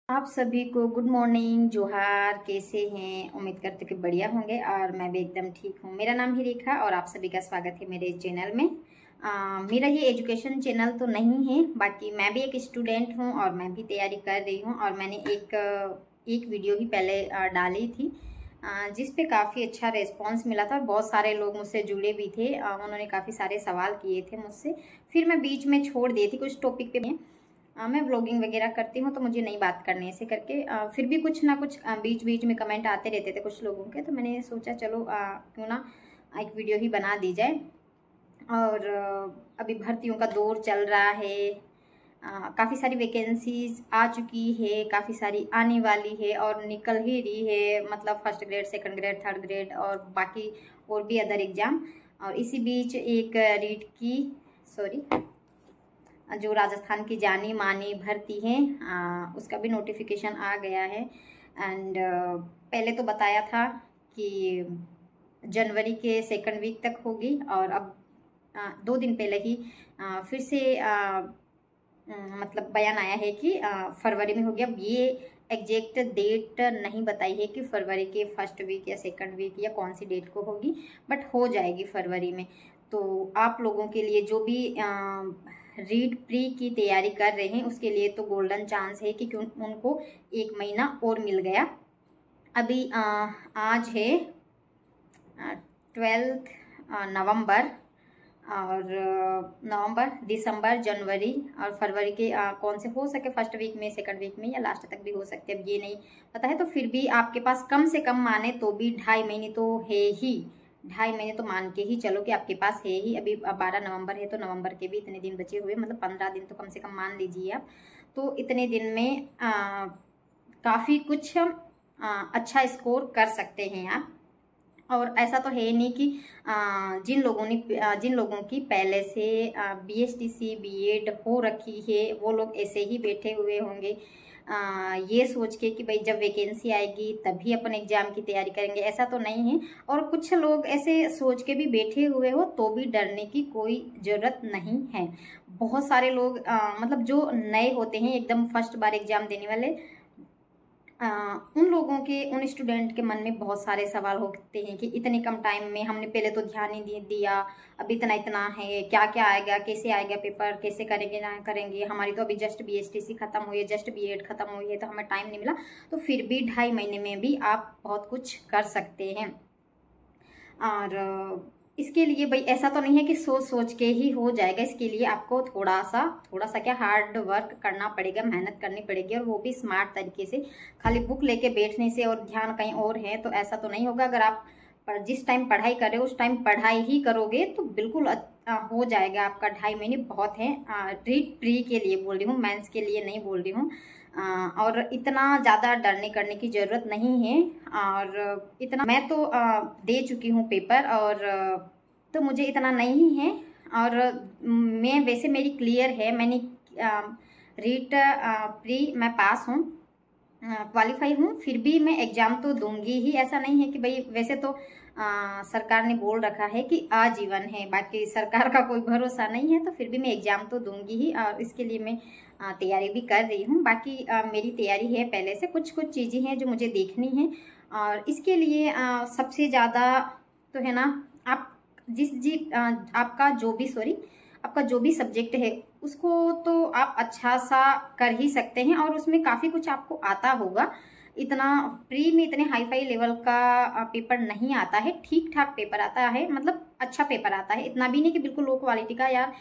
आप सभी को गुड मॉर्निंग, जोहार। कैसे हैं? उम्मीद करते कि बढ़िया होंगे और मैं भी एकदम ठीक हूँ। मेरा नाम है रेखा और आप सभी का स्वागत है मेरे चैनल में। मेरा ये एजुकेशन चैनल तो नहीं है, बाकी मैं भी एक स्टूडेंट हूँ और मैं भी तैयारी कर रही हूँ। और मैंने एक वीडियो ही पहले डाली थी जिस पे काफ़ी अच्छा रिस्पांस मिला था। बहुत सारे लोग मुझसे जुड़े भी थे, उन्होंने काफ़ी सारे सवाल किए थे मुझसे। फिर मैं बीच में छोड़ दी थी कुछ टॉपिक पे। मैं व्लॉगिंग वगैरह करती हूँ तो मुझे नहीं बात करनी ऐसे करके। फिर भी कुछ ना कुछ बीच बीच में कमेंट आते रहते थे कुछ लोगों के, तो मैंने सोचा चलो क्यों ना एक वीडियो ही बना दी जाए। और अभी भर्तियों का दौर चल रहा है, काफ़ी सारी वैकेंसीज आ चुकी है, काफ़ी सारी आने वाली है और निकल ही रही है। मतलब first grade, second grade, third grade और बाकी और भी अदर एग्ज़ाम। और इसी बीच एक रीट की जो राजस्थान की जानी मानी भर्ती है उसका भी नोटिफिकेशन आ गया है। एंड पहले तो बताया था कि जनवरी के सेकंड वीक तक होगी, और अब 2 दिन पहले ही फिर से मतलब बयान आया है कि फरवरी में होगी। अब ये एग्जैक्ट डेट नहीं बताई है कि फरवरी के फर्स्ट वीक या सेकंड वीक या कौन सी डेट को होगी, बट हो जाएगी फरवरी में। तो आप लोगों के लिए जो भी रीट प्री की तैयारी कर रहे हैं उसके लिए तो गोल्डन चांस है कि उनको 1 महीना और मिल गया। अभी आज है 12 नवंबर, और नवंबर, दिसंबर, जनवरी और फरवरी के कौन से हो सके फर्स्ट वीक में, सेकंड वीक में या लास्ट तक भी हो सकते हैं, अब ये नहीं पता है। तो फिर भी आपके पास कम से कम माने तो भी 2.5 महीने तो है ही। 2.5 महीने तो मान के ही चलो कि आपके पास है ही। अभी 12 नवंबर है तो नवंबर के भी इतने दिन बचे हुए, मतलब 15 दिन तो कम से कम मान लीजिए आप। तो इतने दिन में काफ़ी कुछ अच्छा स्कोर कर सकते हैं आप। और ऐसा तो है नहीं कि जिन लोगों की पहले से BSTC BEd हो रखी है वो लोग ऐसे ही बैठे हुए होंगे ये सोच के कि भाई जब वैकेंसी आएगी तभी अपन एग्जाम की तैयारी करेंगे। ऐसा तो नहीं है। और कुछ लोग ऐसे सोच के भी बैठे हुए हो तो भी डरने की कोई ज़रूरत नहीं है। बहुत सारे लोग मतलब जो नए होते हैं, एकदम फर्स्ट बार एग्जाम देने वाले, उन लोगों के, उन स्टूडेंट के मन में बहुत सारे सवाल होते हैं कि इतने कम टाइम में हमने पहले तो ध्यान ही दिया, अब इतना इतना है, क्या क्या आएगा, कैसे आएगा पेपर, कैसे करेंगे ना करेंगे। हमारी तो अभी जस्ट BSTC खत्म हुई है, जस्ट BEd खत्म हुई है, तो हमें टाइम नहीं मिला। तो फिर भी 2.5 महीने में भी आप बहुत कुछ कर सकते हैं। और इसके लिए भाई ऐसा तो नहीं है कि सोच सोच के ही हो जाएगा। इसके लिए आपको थोड़ा सा क्या हार्ड वर्क करना पड़ेगा, मेहनत करनी पड़ेगी, और वो भी स्मार्ट तरीके से। खाली बुक लेके बैठने से और ध्यान कहीं और है तो ऐसा तो नहीं होगा। अगर आप जिस टाइम पढ़ाई कर रहे हो उस टाइम पढ़ाई ही करोगे तो बिल्कुल हो जाएगा आपका। 2.5 महीने बहुत है। रीट प्री के लिए बोल रही हूँ, मेंस के लिए नहीं बोल रही हूँ। और इतना ज़्यादा डरने करने की ज़रूरत नहीं है। और इतना मैं तो दे चुकी हूँ पेपर, और तो मुझे इतना नहीं है। और मैं वैसे मेरी क्लियर है, मैंने रीट प्री मैं पास हूँ, क्वालिफाई हूँ। फिर भी मैं एग्ज़ाम तो दूंगी ही। ऐसा नहीं है कि भाई, वैसे तो सरकार ने बोल रखा है कि आजीवन है, बाकी सरकार का कोई भरोसा नहीं है, तो फिर भी मैं एग्ज़ाम तो दूंगी ही। और इसके लिए मैं तैयारी भी कर रही हूँ। बाकी मेरी तैयारी है पहले से, कुछ चीज़ें हैं जो मुझे देखनी है। और इसके लिए सबसे ज़्यादा तो है ना, आप आपका जो भी सब्जेक्ट है उसको तो आप अच्छा सा कर ही सकते हैं, और उसमें काफ़ी कुछ आपको आता होगा। इतना प्री में इतने हाई फाई लेवल का पेपर नहीं आता है, ठीक ठाक पेपर आता है, मतलब अच्छा पेपर आता है। इतना भी नहीं कि बिल्कुल लो क्वालिटी का। यार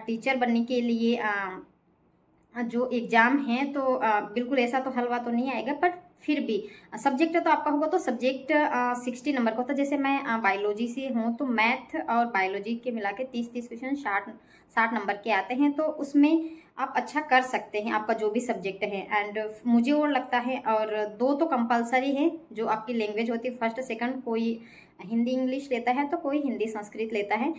टीचर बनने के लिए जो एग्ज़ाम है तो बिल्कुल ऐसा तो हलवा तो नहीं आएगा, पर फिर भी सब्जेक्ट तो आपका होगा। तो सब्जेक्ट 60 नंबर का होता है। जैसे मैं बायोलॉजी से हूँ तो मैथ और बायोलॉजी के मिला के 30 क्वेश्चन 60 नंबर के आते हैं, तो उसमें आप अच्छा कर सकते हैं, आपका जो भी सब्जेक्ट है। एंड मुझे और लगता है, और 2 तो कंपलसरी है जो आपकी लैंग्वेज होती है, फर्स्ट सेकंड। कोई हिंदी इंग्लिश लेता है तो कोई हिंदी संस्कृत लेता है,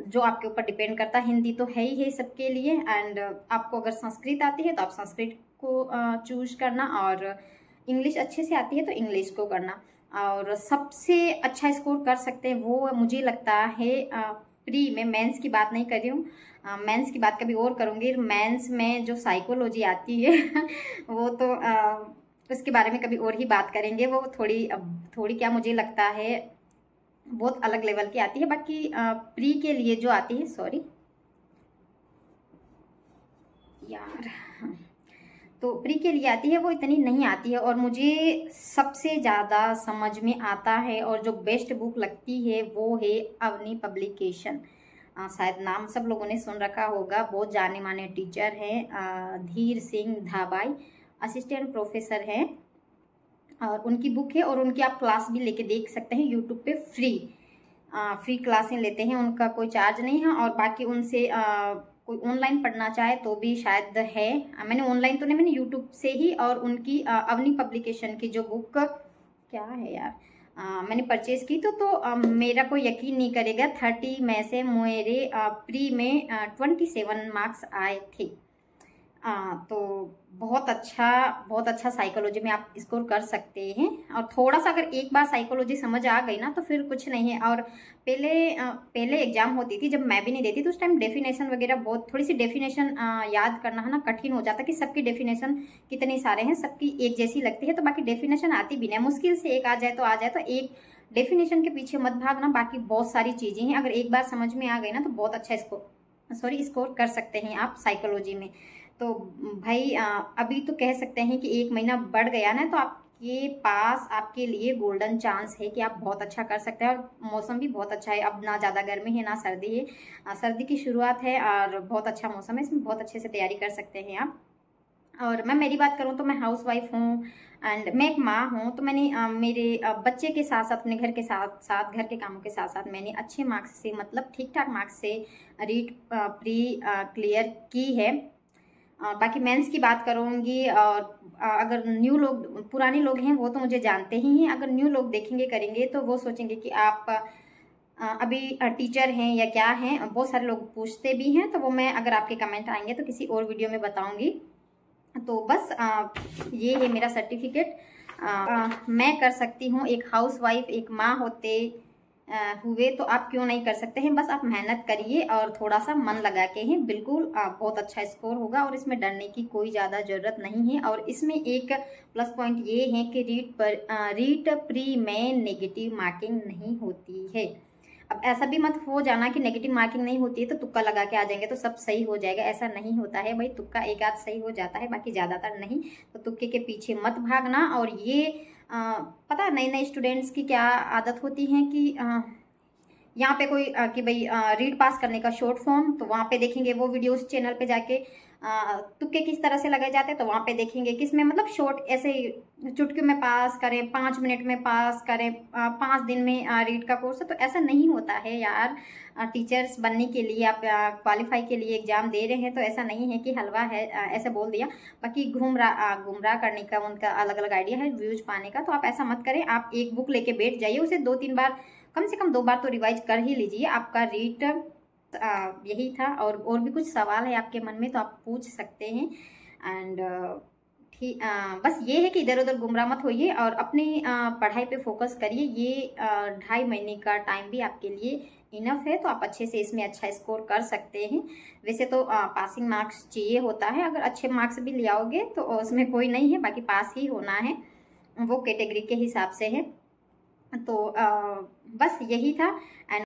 जो आपके ऊपर डिपेंड करता है। हिंदी तो है ही है सबके लिए, एंड आपको अगर संस्कृत आती है तो आप संस्कृत को चूज करना, और इंग्लिश अच्छे से आती है तो इंग्लिश को करना। और सबसे अच्छा स्कोर कर सकते हैं वो मुझे लगता है प्री में। मेंस की बात नहीं कर रही हूँ, मेंस की बात कभी और करूँगी। मेंस में जो साइकोलॉजी आती है वो तो उसके बारे में कभी और ही बात करेंगे। वो थोड़ी क्या मुझे लगता है बहुत अलग लेवल की आती है। बाकी प्री के लिए जो आती है, सॉरी यार, तो प्री के लिए आती है वो इतनी नहीं आती है। और मुझे सबसे ज़्यादा समझ में आता है और जो बेस्ट बुक लगती है वो है अवनी पब्लिकेशन। शायद नाम सब लोगों ने सुन रखा होगा। बहुत जाने माने टीचर हैं, धीर सिंह धाबाई, असिस्टेंट प्रोफेसर हैं, और उनकी बुक है। और उनकी आप क्लास भी लेके देख सकते हैं यूट्यूब पे, फ्री क्लासें लेते हैं, उनका कोई चार्ज नहीं है। और बाकी उनसे कोई ऑनलाइन पढ़ना चाहे तो भी शायद है। मैंने ऑनलाइन तो नहीं, मैंने यूट्यूब से ही। और उनकी अवनी पब्लिकेशन की जो बुक क्या है यार, मैंने परचेज की तो मेरा कोई यकीन नहीं करेगा, 30 में से मेरे प्री में 27 मार्क्स आए थे। तो बहुत अच्छा साइकोलॉजी में आप स्कोर कर सकते हैं। और थोड़ा सा अगर एक बार साइकोलॉजी समझ आ गई ना तो फिर कुछ नहीं है। और पहले एग्जाम होती थी जब मैं भी नहीं देती, तो उस टाइम डेफिनेशन वगैरह बहुत, थोड़ी सी डेफिनेशन याद करना है ना कठिन हो जाता कि सबकी डेफिनेशन कितने सारे हैं, सबकी एक जैसी लगती है। तो बाकी डेफिनेशन आती भी नहीं, मुश्किल से एक आ जाए तो एक डेफिनेशन के पीछे मत भागना। बाकी बहुत सारी चीजें हैं, अगर एक बार समझ में आ गई ना तो बहुत अच्छा स्कोर कर सकते हैं आप साइकोलॉजी में। तो भाई अभी तो कह सकते हैं कि 1 महीना बढ़ गया ना, तो आपके पास आपके लिए गोल्डन चांस है कि आप बहुत अच्छा कर सकते हैं। और मौसम भी बहुत अच्छा है, अब ना ज़्यादा गर्मी है ना सर्दी है, सर्दी की शुरुआत है और बहुत अच्छा मौसम है, इसमें बहुत अच्छे से तैयारी कर सकते हैं आप। और मैं मेरी बात करूं तो मैं हाउस वाइफ हूँ एंड मैं एक माँ हूँ। तो मैंने मेरे बच्चे के साथ साथ, अपने घर के साथ साथ, घर के कामों के साथ साथ मैंने अच्छे मार्क्स से, मतलब ठीक ठाक मार्क्स से रीट प्री क्लियर की है। बाकी मेंस की बात करूंगी। और अगर न्यू लोग, पुराने लोग हैं वो तो मुझे जानते ही हैं, अगर न्यू लोग देखेंगे करेंगे तो वो सोचेंगे कि आप अभी टीचर हैं या क्या हैं। बहुत सारे लोग पूछते भी हैं, तो वो मैं, अगर आपके कमेंट आएंगे तो किसी और वीडियो में बताऊंगी। तो बस ये है मेरा सर्टिफिकेट। मैं कर सकती हूँ, एक हाउस वाइफ, एक माँ होते हुए तो आप क्यों नहीं कर सकते हैं। बस आप मेहनत करिए और थोड़ा सा मन लगा के हैं, बिल्कुल बहुत अच्छा स्कोर होगा। और इसमें डरने की कोई ज़्यादा ज़रूरत नहीं है। और इसमें एक प्लस पॉइंट ये है कि रीट प्री में नेगेटिव मार्किंग नहीं होती है। अब ऐसा भी मत हो जाना कि नेगेटिव मार्किंग नहीं होती है तो तुक्का लगा के आ जाएंगे तो सब सही हो जाएगा, ऐसा नहीं होता है भाई। तुक्का एक आध सही हो जाता है, बाकी ज़्यादातर नहीं। तो तुक्के के पीछे मत भागना। और ये पता, नए नए स्टूडेंट्स की क्या आदत होती है कि यहाँ पे कोई कि भाई रीड पास करने का शॉर्ट फॉर्म, तो वहाँ पे देखेंगे वो वीडियोस चैनल पे जाके तुक्के किस तरह से लगाए जाते हैं, तो वहाँ पे देखेंगे किसमें मतलब शॉर्ट ऐसे चुटकी में पास करें, 5 मिनट में पास करें, 5 दिन में रीड का कोर्स है। तो ऐसा नहीं होता है यार। टीचर्स बनने के लिए आप क्वालिफाई के लिए एग्जाम दे रहे हैं, तो ऐसा नहीं है कि हलवा है, ऐसे बोल दिया। बाकी गुमराह करने का उनका अलग अलग आइडिया है व्यूज पाने का। तो आप ऐसा मत करें, आप एक बुक लेके बैठ जाइए, उसे 2-3 बार, कम से कम 2 बार तो रिवाइज कर ही लीजिए। आपका रीड यही था। और भी कुछ सवाल है आपके मन में तो आप पूछ सकते हैं। एंड ठीक, बस ये है कि इधर उधर गुमराह मत होइए और अपनी पढ़ाई पे फोकस करिए। ये 2.5 महीने का टाइम भी आपके लिए इनफ है, तो आप अच्छे से इसमें अच्छा स्कोर कर सकते हैं। वैसे तो पासिंग मार्क्स चाहिए होता है, अगर अच्छे मार्क्स भी ले आओगे तो उसमें कोई नहीं है, बाकी पास ही होना है, वो कैटेगरी के हिसाब से है। तो बस यही था। एंड